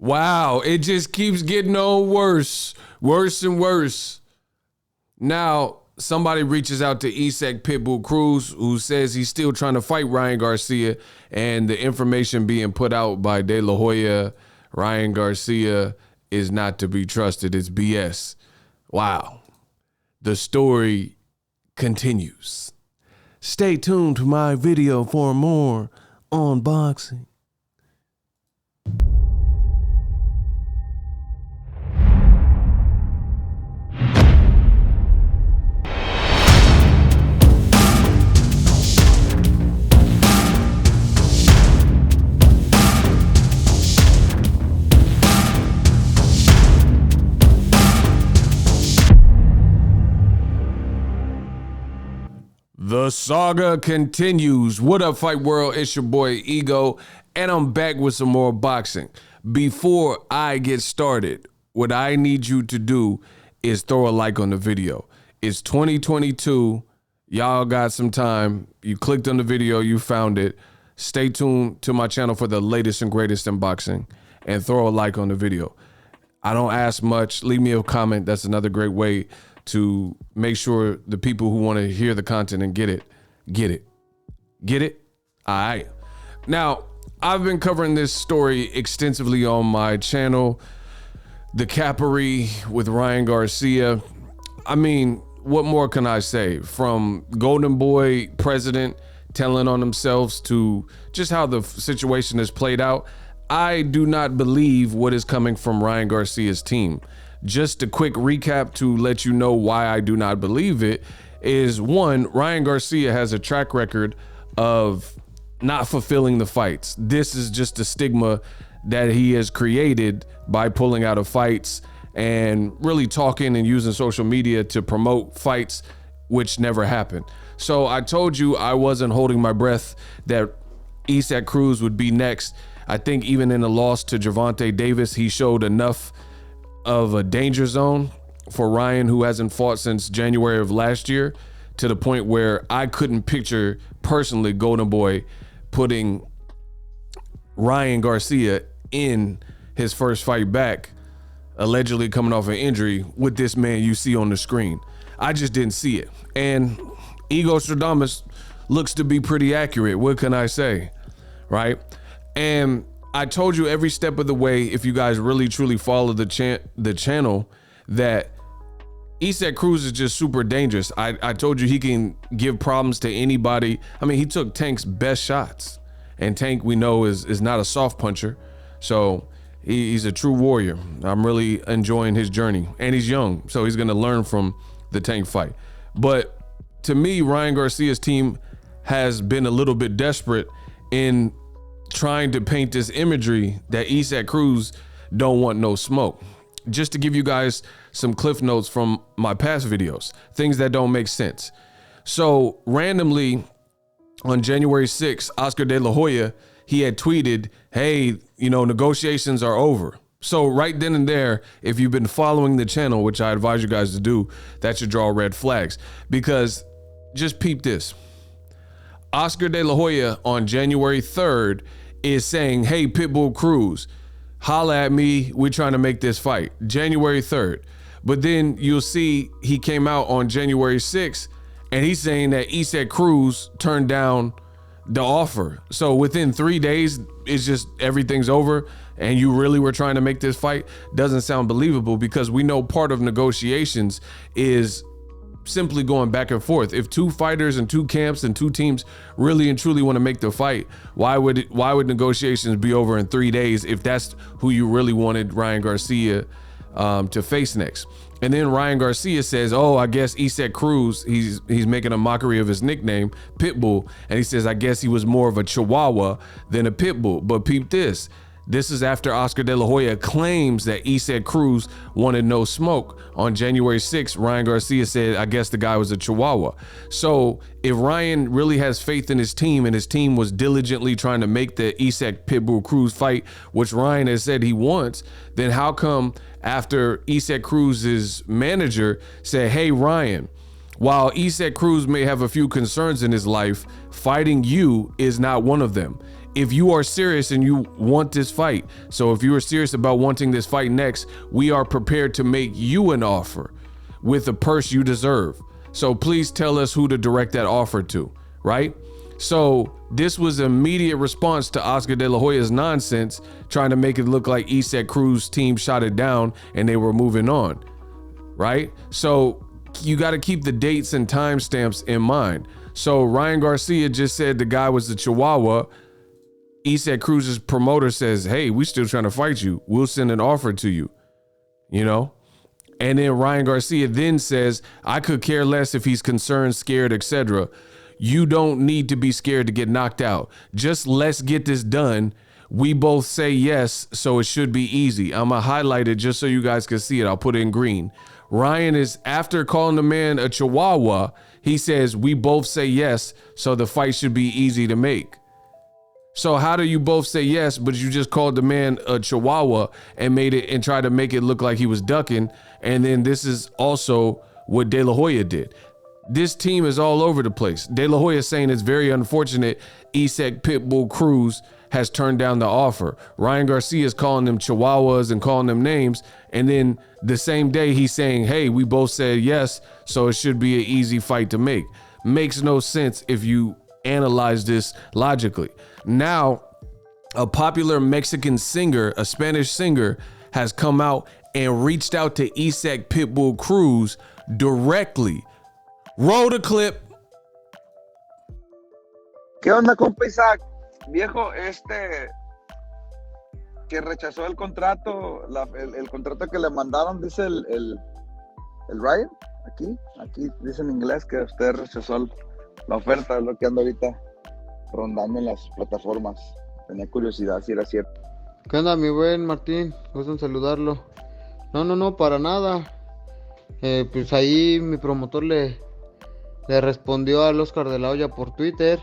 Wow, it just keeps getting on worse and worse. Now, somebody reaches out to Isaac Pitbull Cruz, who says he's still trying to fight Ryan Garcia, and the information being put out by De La Hoya, Ryan Garcia, is not to be trusted. It's BS. Wow. The story continues. Stay tuned to my video for more on boxing. The saga continues. What up, Fight World? It's your boy Ego, and I'm back with some more boxing. Before I get started, what I need you to do is throw a like on the video. It's 2022. Y'all got some time. You clicked on the video, you found it. Stay tuned to my channel for the latest and greatest in boxing, and throw a like on the video. I don't ask much. Leave me a comment. That's another great way to make sure the people who want to hear the content and get it. All right. Now, I've been covering this story extensively on my channel, the cappery with Ryan Garcia. I mean, what more can I say? From Golden Boy president telling on themselves to just how the situation has played out, I do not believe what is coming from Ryan Garcia's team. Just a quick recap to let you know why I do not believe it is, one, Ryan Garcia has a track record of not fulfilling the fights. This is just a stigma that he has created by pulling out of fights and really talking and using social media to promote fights which never happened. So I told you I wasn't holding my breath that Isaac Cruz would be next. I think even in the loss to Gervonta Davis, he showed enough of a danger zone for Ryan, who hasn't fought since January of last year, to the point where I couldn't picture personally Golden Boy putting Ryan Garcia in his first fight back, allegedly coming off an injury, with this man you see on the screen. I just didn't see it. And Ego Stradamus looks to be pretty accurate. What can I say, right? And I told you every step of the way, if you guys really truly follow the channel, that Isaac Cruz is just super dangerous. I told you he can give problems to anybody. I mean, he took Tank's best shots, and Tank, we know, is not a soft puncher. So he's a true warrior. I'm really enjoying his journey, and he's young, so he's gonna learn from the Tank fight. But to me, Ryan Garcia's team has been a little bit desperate in trying to paint this imagery that Isaac Cruz don't want no smoke. Just to give you guys some cliff notes from my past videos, things that don't make sense. So randomly on January 6th, Oscar De La Hoya, he had tweeted, hey, negotiations are over. So right then and there, if you've been following the channel, which I advise you guys to do, that should draw red flags, because just peep this. Oscar De La Hoya on January 3rd is saying, hey, Pitbull Cruz, holla at me. We're trying to make this fight. January 3rd. But then you'll see he came out on January 6th and he's saying that Isaac Cruz turned down the offer. So within 3 days, it's just everything's over and you really were trying to make this fight. Doesn't sound believable, because we know part of negotiations is simply going back and forth. If two fighters and two camps and two teams really and truly want to make the fight, why would negotiations be over in 3 days if that's who you really wanted Ryan Garcia to face next? And then Ryan Garcia says, oh, I guess Isaac Cruz, he's making a mockery of his nickname, Pitbull, and he says, I guess he was more of a Chihuahua than a Pitbull. But peep this. This is after Oscar De La Hoya claims that Isaac Cruz wanted no smoke. On January 6th, Ryan Garcia said, I guess the guy was a Chihuahua. So if Ryan really has faith in his team, and his team was diligently trying to make the Isaac Pitbull Cruz fight, which Ryan has said he wants, then how come after Isaac Cruz's manager said, hey, Ryan, while Isaac Cruz may have a few concerns in his life, fighting you is not one of them. if you are serious and you want this fight, so if you are serious about wanting this fight next, we are prepared to make you an offer with the purse you deserve. So please tell us who to direct that offer to, right? So this was an immediate response to Oscar De La Hoya's nonsense, trying to make it look like Cruz team shot it down and they were moving on, right? So you got to keep the dates and timestamps in mind. So Ryan Garcia just said the guy was the Chihuahua. Cruz's promoter says, hey, we still trying to fight you. We'll send an offer to you, you know? And then Ryan Garcia then says, I could care less if he's concerned, scared, etc. You don't need to be scared to get knocked out. Just let's get this done. We both say yes, so it should be easy. I'm going to highlight it just so you guys can see it. I'll put it in green. Ryan is, after calling the man a Chihuahua, he says, we both say yes, so the fight should be easy to make. So how do you both say yes, but you just called the man a Chihuahua and made it and tried to make it look like he was ducking? And then this is also what De La Hoya did. This team is all over the place. De La Hoya saying it's very unfortunate Pitbull Cruz has turned down the offer. Ryan Garcia is calling them Chihuahuas and calling them names. And then the same day he's saying, hey, we both said yes, so it should be an easy fight to make. Makes no sense if you analyze this logically. Now, a popular Mexican singer, a Spanish singer, has come out and reached out to Pitbull Cruz directly. Roll the clip. ¿Qué onda, compa Isaac? Viejo, que rechazó el contrato, el contrato que le mandaron, dice el Ryan, aquí dice en inglés que usted rechazó la oferta, es lo que anda ahorita rondando en las plataformas. Tenía curiosidad si era cierto. ¿Qué onda, mi buen Martín? Gusto en saludarlo. No, para nada. Pues ahí mi promotor le respondió al Oscar de la Hoya por Twitter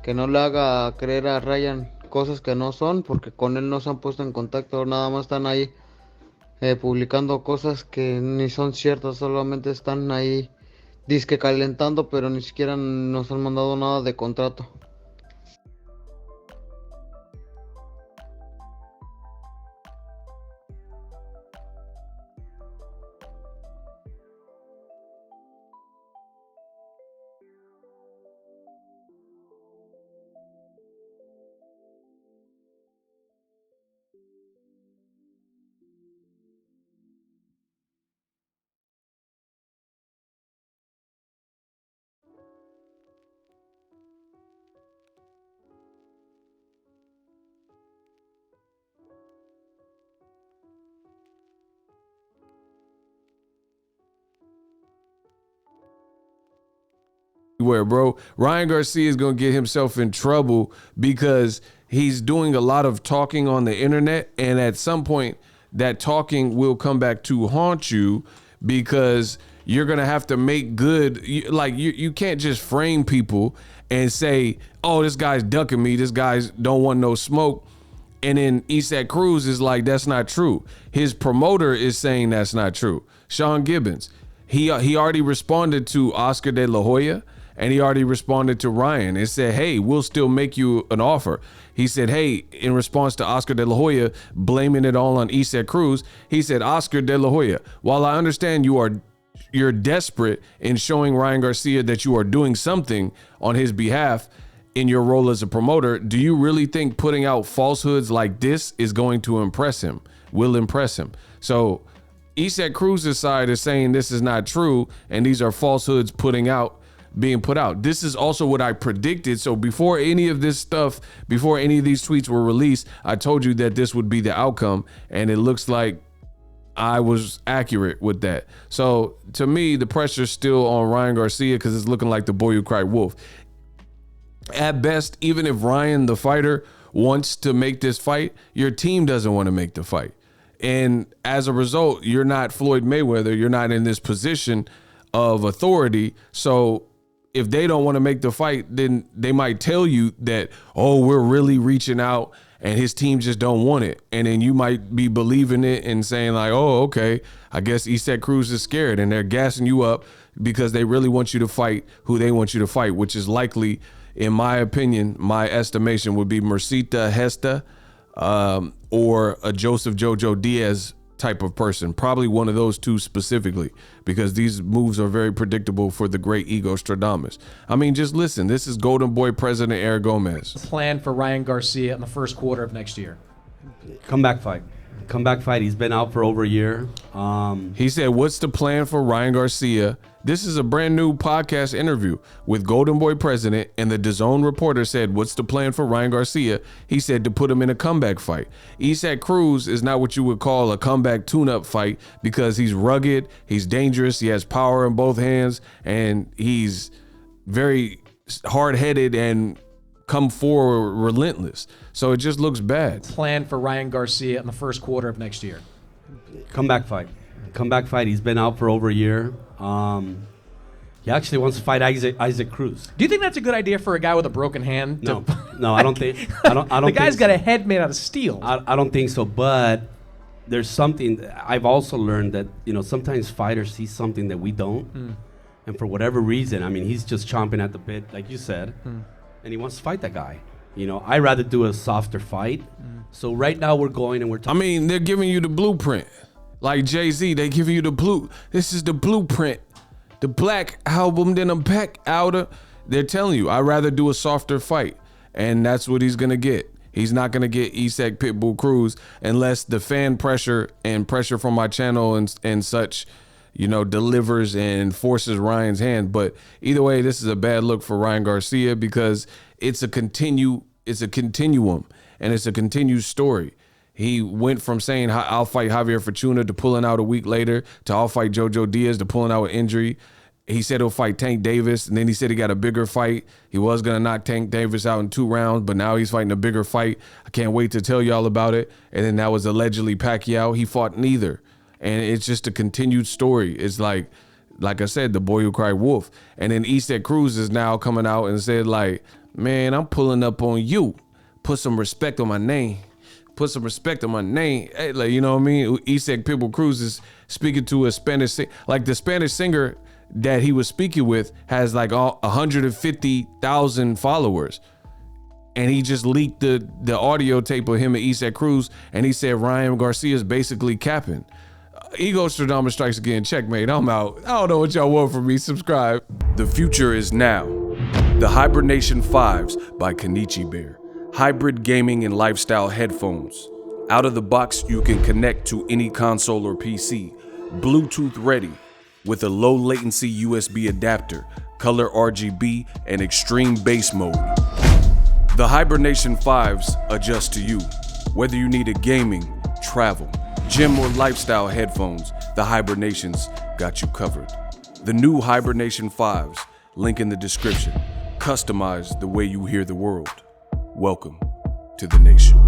que no le haga creer a Ryan cosas que no son, porque con él no se han puesto en contacto, nada más están ahí publicando cosas que ni son ciertas, solamente están ahí disque calentando, pero ni siquiera nos han mandado nada de contrato. Where, bro, Ryan Garcia is going to get himself in trouble because he's doing a lot of talking on the internet, and at some point that talking will come back to haunt you because you're going to have to make good. You can't just frame people and say, oh, this guy's ducking me, this guy's don't want no smoke, and then Cruz is like, that's not true. His promoter is saying that's not true. Sean Gibbons, he already responded to Oscar De La Hoya, and he already responded to Ryan and said, hey, we'll still make you an offer. He said, hey, in response to Oscar De La Hoya blaming it all on Cruz, he said, Oscar De La Hoya, while I understand you're desperate in showing Ryan Garcia that you are doing something on his behalf in your role as a promoter, do you really think putting out falsehoods like this is going to impress him, will impress him? So Cruz's side is saying this is not true, and these are falsehoods being put out. This is also what I predicted. So before any of this stuff, before any of these tweets were released, I told you that this would be the outcome, and it looks like I was accurate with that. So to me, the pressure's still on Ryan Garcia because it's looking like the boy who cried wolf. At best, even if Ryan, the fighter, wants to make this fight, your team doesn't want to make the fight. And as a result, you're not Floyd Mayweather. You're not in this position of authority. So if they don't want to make the fight, then they might tell you that, oh, we're really reaching out and his team just don't want it. And then you might be believing it and saying like, oh, okay, I guess Cruz is scared, and they're gassing you up because they really want you to fight who they want you to fight, which is likely in my opinion, my estimation would be Mercita Hesta or a Joseph Jojo Diaz type of person. Probably one of those two specifically, because these moves are very predictable for the great Ego Stradamus. I mean, just listen. This is Golden Boy President Eric Gomez. Plan for Ryan Garcia in the first quarter of next year. Comeback fight. He's been out for over a year. He said, what's the plan for Ryan Garcia? This is a brand new podcast interview with Golden Boy President, and the DAZN reporter said, what's the plan for Ryan Garcia? He said to put him in a comeback fight. Isak Cruz is not what you would call a comeback tune-up fight, because he's rugged, he's dangerous, he has power in both hands, and he's very hard-headed and come forward relentless. So it just looks bad. Plan for Ryan Garcia in the first quarter of next year. Comeback fight. He's been out for over a year. He actually wants to fight Isaac Cruz. Do you think that's a good idea for a guy with a broken hand? No, I don't think. I don't. The guy's got a head made out of steel. I don't think so. But there's something I've also learned that sometimes fighters see something that we don't, and for whatever reason, I mean, he's just chomping at the bit, like you said, and he wants to fight that guy. I'd rather do a softer fight. So right now we're going and we're talking. I mean, they're giving you the blueprint. Like Jay-Z, they giving you this is the blueprint. The Black Album, then a back outer. They're telling you, I'd rather do a softer fight. And that's what he's gonna get. He's not gonna get Isak Pitbull Cruz unless the fan pressure and pressure from my channel and such, delivers and forces Ryan's hand. But either way, this is a bad look for Ryan Garcia, because it's a continuum and it's a continued story. He went from saying I'll fight Javier Fortuna to pulling out a week later, to I'll fight Jojo Diaz to pulling out an injury. He said he'll fight Tank Davis, and then he said he got a bigger fight. He was going to knock Tank Davis out in 2 rounds, but now he's fighting a bigger fight. I can't wait to tell y'all about it. And then that was allegedly Pacquiao. He fought neither. And it's just a continued story. It's like I said, the boy who cried wolf. And then Isak Cruz is now coming out and said, like, man, I'm pulling up on you. Put some respect on my name. Put some respect on my name. Hey, like, you know what I mean? Isak Pitbull Cruz is speaking to a Spanish, like the Spanish singer that he was speaking with has like 150,000 followers. And he just leaked the audio tape of him and Isak Cruz, and he said Ryan Garcia is basically capping. Ego Stradamus strikes again. Checkmate. I'm out. I don't know what y'all want from me. Subscribe. The future is now. The Hibernation 5s by Kenichi Bear. Hybrid gaming and lifestyle headphones. Out of the box, you can connect to any console or PC. Bluetooth ready with a low latency USB adapter, color RGB, and extreme bass mode. The Hibernation 5s adjust to you. Whether you need a gaming, travel, gym, or lifestyle headphones, the Hibernations got you covered. The new Hibernation 5s, link in the description. Customize the way you hear the world. Welcome to the nation.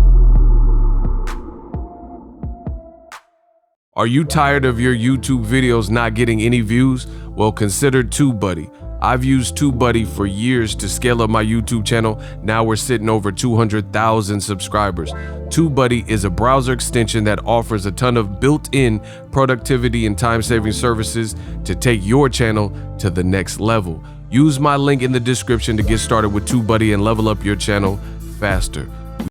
Are you tired of your YouTube videos not getting any views? Well, consider TubeBuddy. I've used TubeBuddy for years to scale up my YouTube channel. Now we're sitting over 200,000 subscribers. TubeBuddy is a browser extension that offers a ton of built-in productivity and time-saving services to take your channel to the next level. Use my link in the description to get started with TubeBuddy and level up your channel faster.